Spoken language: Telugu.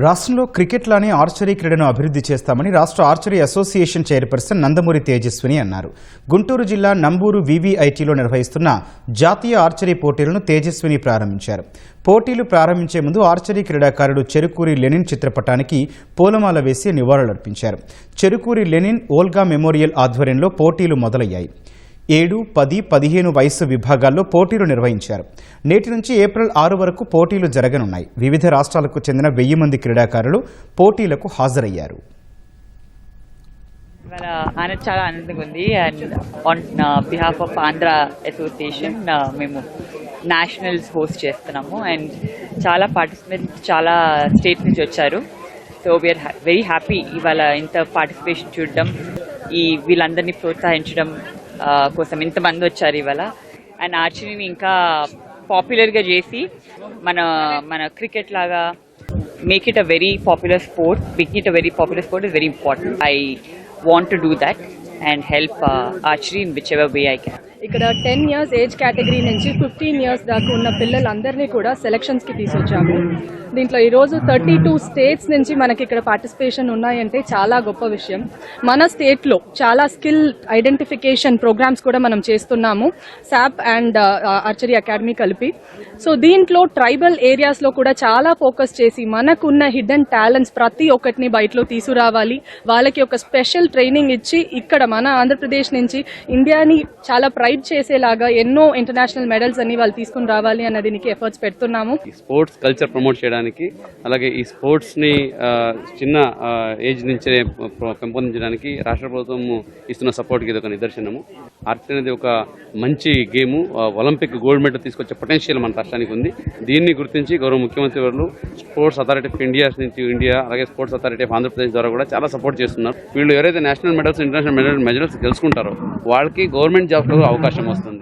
రాష్ట్రంలో క్రికెట్లానే ఆర్చరీ క్రీడను అభివృద్ధి చేస్తామని రాష్ట్ర archery association chairperson Nandamuri Tejaswini అన్నారు. గుంటూరు జిల్లా నంబూరు వివిఐటీలో నిర్వహిస్తున్న జాతీయ ఆర్చరీ పోటీలను తేజస్విని ప్రారంభించారు. పోటీలు ప్రారంభించే ముందు ఆర్చరీ క్రీడాకారుడు చెరుకూరి లెనిన్ చిత్రపటానికి పూలమాల వేసి నివాళులర్పించారు. చెరుకూరి లెనిన్ ఓల్గా మెమోరియల్ ఆధ్వర్యంలో పోటీలు మొదలయ్యాయి. 7, 10, 15 వయస్సు విభాగాల్లో పోటీలు నిర్వహించారు. నేటి నుంచి ఏప్రిల్ 6 వరకు పోటీలు జరగనున్నాయి. వివిధ రాష్ట్రాలకు చెందిన 1000 మంది క్రీడాకారులు పోటీలకు హాజరయ్యారు. చాలా ఆనందంగా ఉంది. And on behalf of Andhra association మేము నేషనల్స్ హోస్ట్ చేస్తున్నాము. అండ్ చాలా పార్టిసిపెంట్స్ చాలా స్టేట్స్ నుంచి వచ్చారు. సో వీఆర్ వెరీ హ్యాపీ ఇవాళ ఇంత పార్టిసిపేషన్ చూడడం, వీళ్ళందరినీ ప్రోత్సహించడం కోసం ఇంతమంది వచ్చారు ఇవాళ. అండ్ ఆర్చరీని ఇంకా పాపులర్గా చేసి మన క్రికెట్ లాగా make it a very popular sport, making it a very popular sport is very important. I want to do that and help archery in which ever way I can. ఇక్కడ 10 years ఏజ్ కేటగిరీ నుంచి 15 years దాకా ఉన్న పిల్లలందరినీ కూడా సెలక్షన్స్కి తీసుకొచ్చాము. దీంట్లో ఈరోజు 32 స్టేట్స్ నుంచి మనకి ఇక్కడ పార్టిసిపేషన్ ఉన్నాయంటే చాలా గొప్ప విషయం. మన స్టేట్లో చాలా స్కిల్ ఐడెంటిఫికేషన్ ప్రోగ్రామ్స్ కూడా మనం చేస్తున్నాము, శాప్ అండ్ ఆర్చరీ అకాడమీ కలిపి. సో దీంట్లో ట్రైబల్ ఏరియాస్లో కూడా చాలా ఫోకస్ చేసి మనకున్న హిడెన్ టాలెంట్స్ ప్రతి ఒక్కటిని బయటలో తీసుకురావాలి. వాళ్ళకి ఒక స్పెషల్ ట్రైనింగ్ ఇచ్చి ఇక్కడ మన ఆంధ్రప్రదేశ్ నుంచి ఇండియాని చాలా ప్రైడ్ చేసేలాగా ఎన్నో ఇంటర్నేషనల్ మెడల్స్ అన్ని వాళ్ళు తీసుకుని రావాలి అన్న దీనికి ఎఫర్ట్స్ పెడుతున్నాము. స్పోర్ట్స్ కల్చర్ ప్రమోట్ చేయడానికి, అలాగే ఈ స్పోర్ట్స్ ని చిన్న ఏజ్ నుంచే పెంపొందించడానికి రాష్ట్ర ప్రభుత్వం ఇస్తున్న సపోర్ట్ కి ఇది ఒక నిదర్శనము. ఆర్చరీ అనేది ఒక మంచి గేమ్. ఒలింపిక్ గోల్డ్ మెడల్ తీసుకొచ్చే పొటెన్షియల్ మన రాష్ట్రానికి ఉంది. దీన్ని గుర్తించి గౌరవ ముఖ్యమంత్రి వారు స్పోర్ట్స్ అథారిటీ ఆఫ్ ఇండియా అలాగే స్పోర్ట్స్ అథారిటీ ఆఫ్ ఆంధ్రప్రదేశ్ ద్వారా కూడా చాలా సపోర్ట్ చేస్తున్నారు. వీళ్ళు ఎవరైతే నేషనల్ మెడల్స్, ఇంటర్నేషనల్ మెడల్స్ గెలుచుకుంటారో వాళ్ళకి గవర్నమెంట్ జాబ్స్ లో అవకాశం వస్తుంది.